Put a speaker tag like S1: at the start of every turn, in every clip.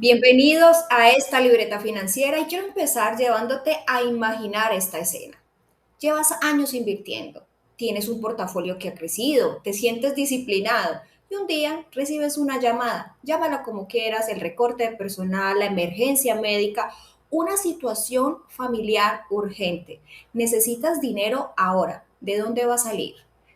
S1: Bienvenidos a esta libreta financiera y quiero empezar llevándote a imaginar esta escena. Llevas años invirtiendo, tienes un portafolio que ha crecido, te sientes disciplinado y un día recibes una llamada, llámala como quieras, el recorte de personal, la emergencia médica, una situación familiar urgente. Necesitas dinero ahora. ¿De dónde va a salir?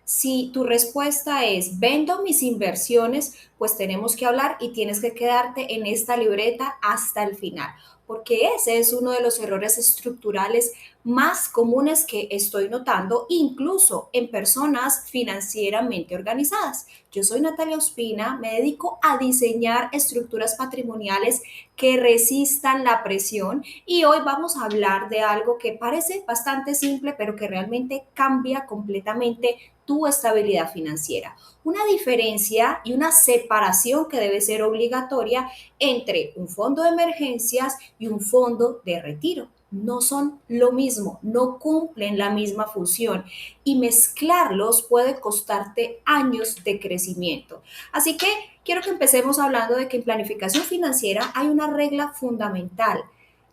S1: Si tu respuesta es vendo mis inversiones, pues tenemos que hablar y tienes que quedarte en esta libreta hasta el final, porque ese es uno de los errores estructurales más comunes que estoy notando, incluso en personas financieramente organizadas. Yo soy Natalia Ospina, me dedico a diseñar estructuras patrimoniales que resistan la presión y hoy vamos a hablar de algo que parece bastante simple, pero que realmente cambia completamente tu estabilidad financiera. Una diferencia y una separación que debe ser obligatoria entre un fondo de emergencias y un fondo de retiro. No son lo mismo, no cumplen la misma función y mezclarlos puede costarte años de crecimiento. Así que quiero que empecemos hablando de que en planificación financiera hay una regla fundamental.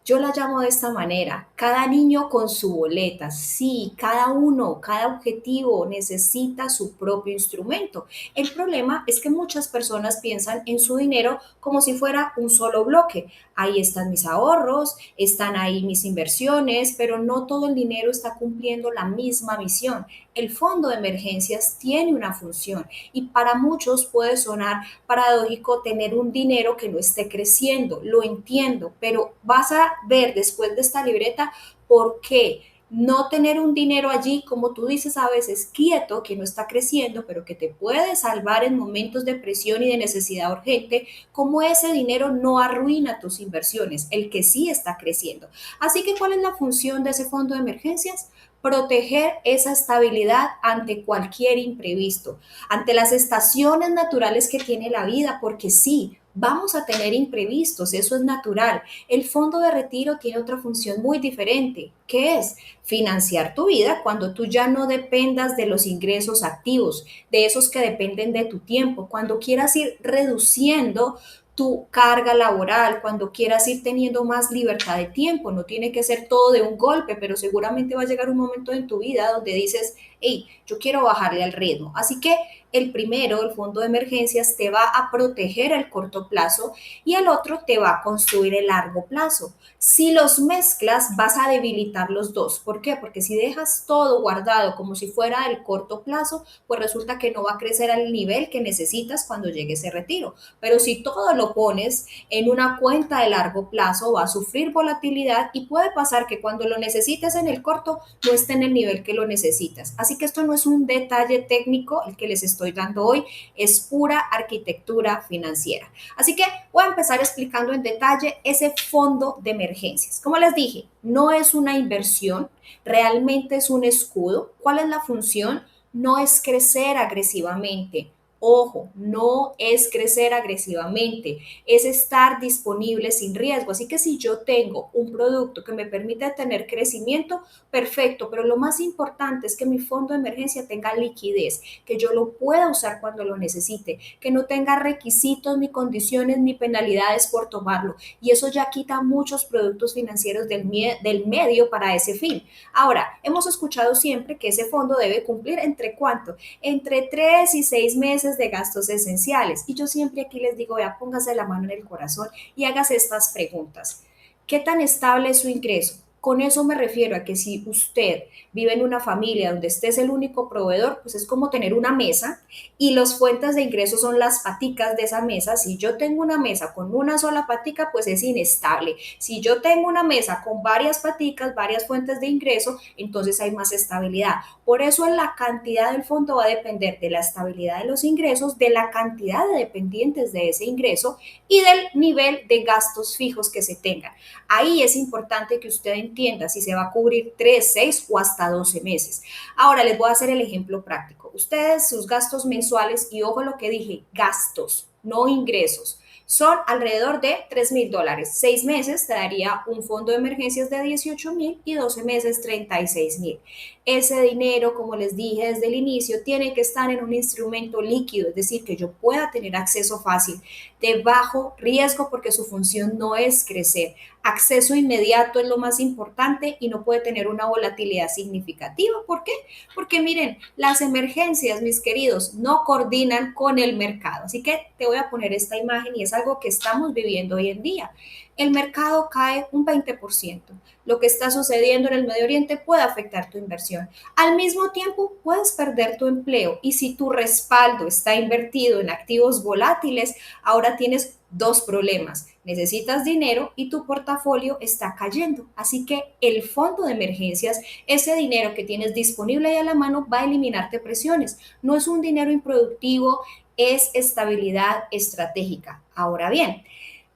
S1: Yo la llamo de esta manera, cada niño con su boleta. Sí, cada uno, cada objetivo necesita su propio instrumento. El problema es que muchas personas piensan en su dinero como si fuera un solo bloque. Ahí están mis ahorros, están ahí mis inversiones, pero no todo el dinero está cumpliendo la misma misión. El fondo de emergencias tiene una función y para muchos puede sonar paradójico tener un dinero que no esté creciendo. Lo entiendo, pero vas a ver después de esta libreta por qué no tener un dinero allí, como tú dices a veces, quieto, que no está creciendo, pero que te puede salvar en momentos de presión y de necesidad urgente, como ese dinero no arruina tus inversiones, el que sí está creciendo. Así que, ¿cuál es la función de ese fondo de emergencias? Proteger esa estabilidad ante cualquier imprevisto, ante las estaciones naturales que tiene la vida, porque sí, vamos a tener imprevistos, eso es natural. El fondo de retiro tiene otra función muy diferente, que es financiar tu vida cuando tú ya no dependas de los ingresos activos, de esos que dependen de tu tiempo, cuando quieras ir reduciendo tu carga laboral, cuando quieras ir teniendo más libertad de tiempo. No tiene que ser todo de un golpe, pero seguramente va a llegar un momento en tu vida donde dices, hey, yo quiero bajarle al ritmo. Así que el primero, el fondo de emergencias, te va a proteger el corto plazo y el otro te va a construir el largo plazo. Si los mezclas, vas a debilitar los dos. ¿Por qué? Porque si dejas todo guardado como si fuera el corto plazo, pues resulta que no va a crecer al nivel que necesitas cuando llegue ese retiro. Pero si todo lo pones en una cuenta de largo plazo, va a sufrir volatilidad y puede pasar que cuando lo necesites en el corto no esté en el nivel que lo necesitas. Así que esto no es un detalle técnico el que les estoy dando hoy, es pura arquitectura financiera. Así que voy a empezar explicando en detalle ese fondo de emergencias. Como les dije, no es una inversión, realmente es un escudo. ¿Cuál es la función? No es crecer agresivamente. Ojo, no es crecer agresivamente, es estar disponible sin riesgo. Así que si yo tengo un producto que me permite tener crecimiento, perfecto, pero lo más importante es que mi fondo de emergencia tenga liquidez, que yo lo pueda usar cuando lo necesite, que no tenga requisitos, ni condiciones, ni penalidades por tomarlo. Y eso ya quita muchos productos financieros del medio para ese fin. Ahora, hemos escuchado siempre que ese fondo debe cumplir entre cuánto, entre 3 y 6 meses de gastos esenciales. Y yo siempre aquí les digo, vea, póngase la mano en el corazón y hágase estas preguntas. ¿Qué tan estable es su ingreso? Con eso me refiero a que si usted vive en una familia donde usted es el único proveedor, pues es como tener una mesa y las fuentes de ingresos son las paticas de esa mesa. Si yo tengo una mesa con una sola patica, pues es inestable. Si yo tengo una mesa con varias paticas, varias fuentes de ingreso, entonces hay más estabilidad. Por eso la cantidad del fondo va a depender de la estabilidad de los ingresos, de la cantidad de dependientes de ese ingreso y del nivel de gastos fijos que se tengan. Ahí es importante que usted entienda si se va a cubrir 3, 6 o hasta 12 meses. Ahora les voy a hacer el ejemplo práctico. Ustedes, sus gastos mensuales, y ojo lo que dije, gastos, no ingresos, son alrededor de $3,000. 6 meses te daría un fondo de emergencias de 18,000 y 12 meses 36,000. Ese dinero, como les dije desde el inicio, tiene que estar en un instrumento líquido, es decir, que yo pueda tener acceso fácil, de bajo riesgo, porque su función no es crecer. Acceso inmediato es lo más importante y no puede tener una volatilidad significativa. ¿Por qué? Porque miren, las emergencias, mis queridos, no coordinan con el mercado. Así que te voy a poner esta imagen y es algo que estamos viviendo hoy en día. El mercado cae un 20%. Lo que está sucediendo en el Medio Oriente puede afectar tu inversión. Al mismo tiempo, puedes perder tu empleo y si tu respaldo está invertido en activos volátiles, ahora tienes dos problemas. Necesitas dinero y tu portafolio está cayendo. Así que el fondo de emergencias, ese dinero que tienes disponible ahí a la mano, va a eliminarte presiones. No es un dinero improductivo, es estabilidad estratégica. Ahora bien,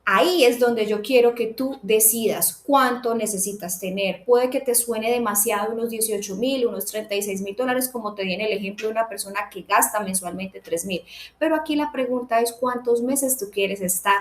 S1: ahí es donde yo quiero que tú decidas cuánto necesitas tener. Puede que te suene demasiado unos 18,000, unos $36,000, como te di en el ejemplo de una persona que gasta mensualmente 3,000. Pero aquí la pregunta es cuántos meses tú quieres estar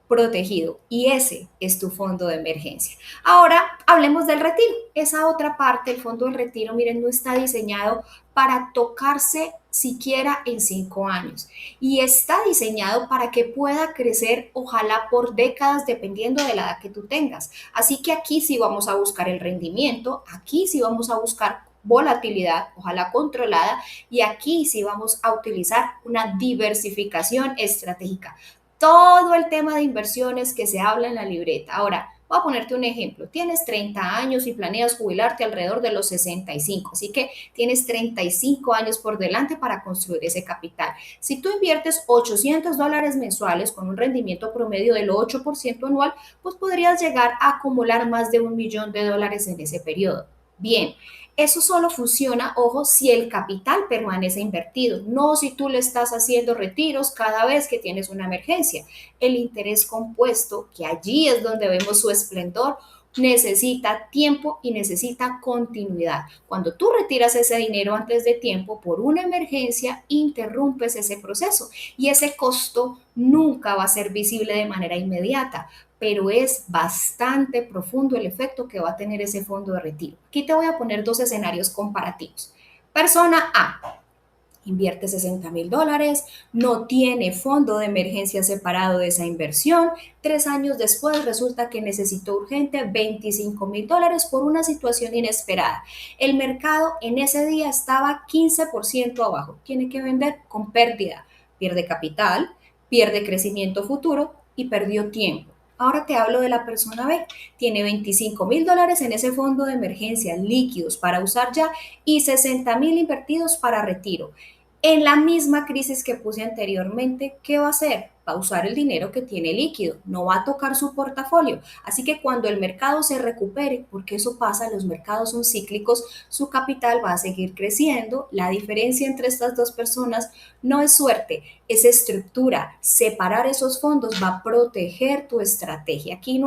S1: protegido y ese es tu fondo de emergencia. Ahora hablemos del retiro. Esa otra parte, el fondo del retiro, miren, no está diseñado para tocarse siquiera en 5 años y está diseñado para que pueda crecer, ojalá por décadas, dependiendo de la edad que tú tengas. Así que aquí sí vamos a buscar el rendimiento, aquí sí vamos a buscar volatilidad, ojalá controlada, y aquí sí vamos a utilizar una diversificación estratégica. Todo el tema de inversiones que se habla en la libreta. Ahora, voy a ponerte un ejemplo. Tienes 30 años y planeas jubilarte alrededor de los 65, así que tienes 35 años por delante para construir ese capital. Si tú inviertes $800 mensuales con un rendimiento promedio del 8% anual, pues podrías llegar a acumular más de $1,000,000 en ese periodo. Bien, eso solo funciona, ojo, si el capital permanece invertido, no si tú le estás haciendo retiros cada vez que tienes una emergencia. El interés compuesto, que allí es donde vemos su esplendor, necesita tiempo y necesita continuidad. Cuando tú retiras ese dinero antes de tiempo por una emergencia, interrumpes ese proceso y ese costo nunca va a ser visible de manera inmediata, pero es bastante profundo el efecto que va a tener ese fondo de retiro. Aquí te voy a poner dos escenarios comparativos. Persona A invierte $60,000, no tiene fondo de emergencia separado de esa inversión. 3 años después resulta que necesitó urgente $25,000 por una situación inesperada. El mercado en ese día estaba 15% abajo. Tiene que vender con pérdida. Pierde capital, pierde crecimiento futuro y perdió tiempo. Ahora te hablo de la persona B. Tiene $25,000 en ese fondo de emergencia líquidos para usar ya y 60,000 invertidos para retiro. En la misma crisis que puse anteriormente, ¿qué va a hacer? Va a usar el dinero que tiene líquido, no va a tocar su portafolio. Así que cuando el mercado se recupere, porque eso pasa, los mercados son cíclicos, su capital va a seguir creciendo. La diferencia entre estas dos personas no es suerte, es estructura. Separar esos fondos va a proteger tu estrategia. Aquí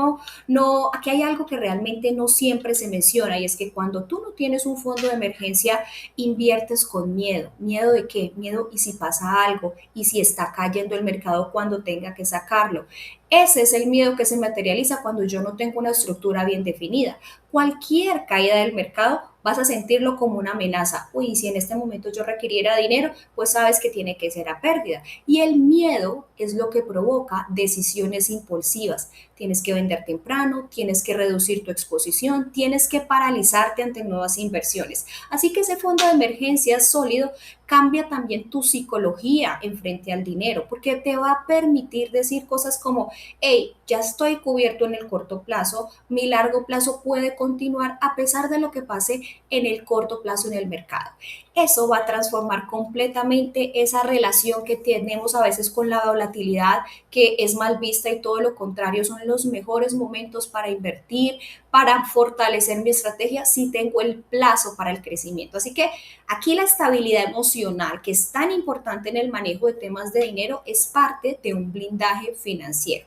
S1: hay algo que realmente no siempre se menciona y es que cuando tú no tienes un fondo de emergencia, inviertes con miedo. ¿Miedo de qué? Miedo y si pasa algo, y si está cayendo el mercado cuando tenga que sacarlo. Ese es el miedo que se materializa cuando yo no tengo una estructura bien definida. Cualquier caída del mercado vas a sentirlo como una amenaza. Uy, si en este momento yo requiriera dinero, pues sabes que tiene que ser a pérdida. Y el miedo es lo que provoca decisiones impulsivas. Tienes que vender temprano, tienes que reducir tu exposición, tienes que paralizarte ante nuevas inversiones. Así que ese fondo de emergencia sólido cambia también tu psicología en frente al dinero, porque te va a permitir decir cosas como, hey, ya estoy cubierto en el corto plazo, mi largo plazo puede continuar a pesar de lo que pase en el corto plazo en el mercado. Eso va a transformar completamente esa relación que tenemos a veces con la volatilidad, que es mal vista, y todo lo contrario, son los mejores momentos para invertir, para fortalecer mi estrategia si tengo el plazo para el crecimiento. Así que aquí la estabilidad emocional, que es tan importante en el manejo de temas de dinero, es parte de un blindaje financiero.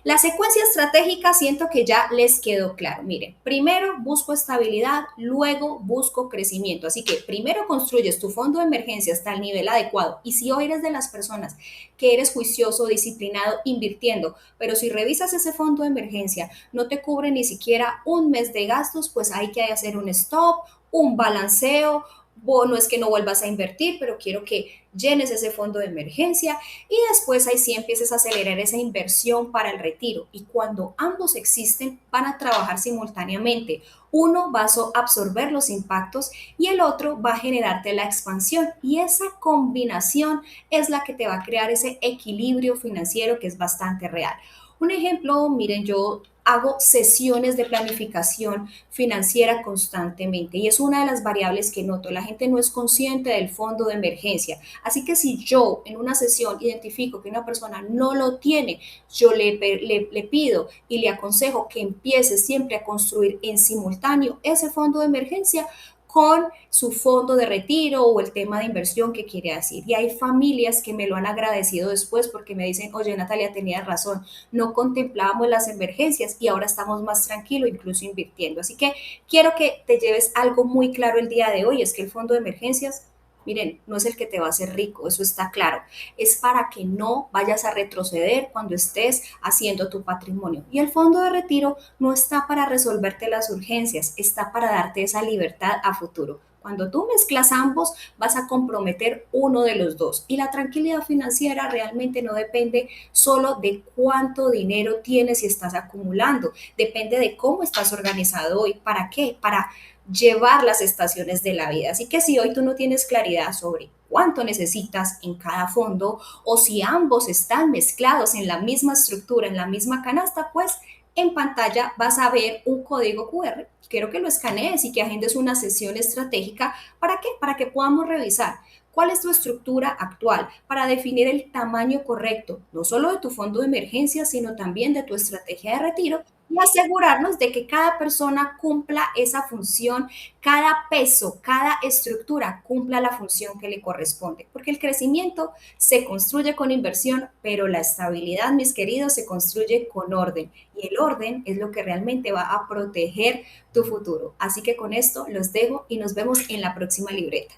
S1: La secuencia estratégica siento que ya les quedó claro. Miren, primero busco estabilidad, luego busco crecimiento. Así que primero construyes tu fondo de emergencia hasta el nivel adecuado. Y si hoy eres de las personas que eres juicioso, disciplinado, invirtiendo, pero si revisas ese fondo de emergencia, no te cubre ni siquiera un mes de gastos, pues hay que hacer un stop, un balanceo. No es que no vuelvas a invertir, pero quiero que llenes ese fondo de emergencia y después ahí sí empieces a acelerar esa inversión para el retiro. Y cuando ambos existen, van a trabajar simultáneamente. Uno va a absorber los impactos y el otro va a generarte la expansión. Y esa combinación es la que te va a crear ese equilibrio financiero que es bastante real. Un ejemplo, miren, yo hago sesiones de planificación financiera constantemente y es una de las variables que noto. La gente no es consciente del fondo de emergencia. Así que si yo en una sesión identifico que una persona no lo tiene, yo le pido y le aconsejo que empiece siempre a construir en simultáneo ese fondo de emergencia con su fondo de retiro o el tema de inversión que quiere hacer. Y hay familias que me lo han agradecido después porque me dicen, oye Natalia, tenías razón, no contemplábamos las emergencias y ahora estamos más tranquilos, incluso invirtiendo. Así que quiero que te lleves algo muy claro el día de hoy, es que el fondo de emergencias, miren, no es el que te va a hacer rico, eso está claro. Es para que no vayas a retroceder cuando estés haciendo tu patrimonio. Y el fondo de retiro no está para resolverte las urgencias, está para darte esa libertad a futuro. Cuando tú mezclas ambos, vas a comprometer uno de los dos. Y la tranquilidad financiera realmente no depende solo de cuánto dinero tienes y estás acumulando. Depende de cómo estás organizado hoy. ¿Para qué? Para llevar las estaciones de la vida. Así que si hoy tú no tienes claridad sobre cuánto necesitas en cada fondo o si ambos están mezclados en la misma estructura, en la misma canasta, pues en pantalla vas a ver un código QR. Quiero que lo escanees y que agendes una sesión estratégica. ¿Para qué? Para que podamos revisar cuál es tu estructura actual, para definir el tamaño correcto, no solo de tu fondo de emergencia, sino también de tu estrategia de retiro y asegurarnos de que cada persona cumpla esa función, cada peso, cada estructura cumpla la función que le corresponde. Porque el crecimiento se construye con inversión, pero la estabilidad, mis queridos, se construye con orden. Y el orden es lo que realmente va a proteger tu futuro. Así que con esto los dejo y nos vemos en la próxima libreta.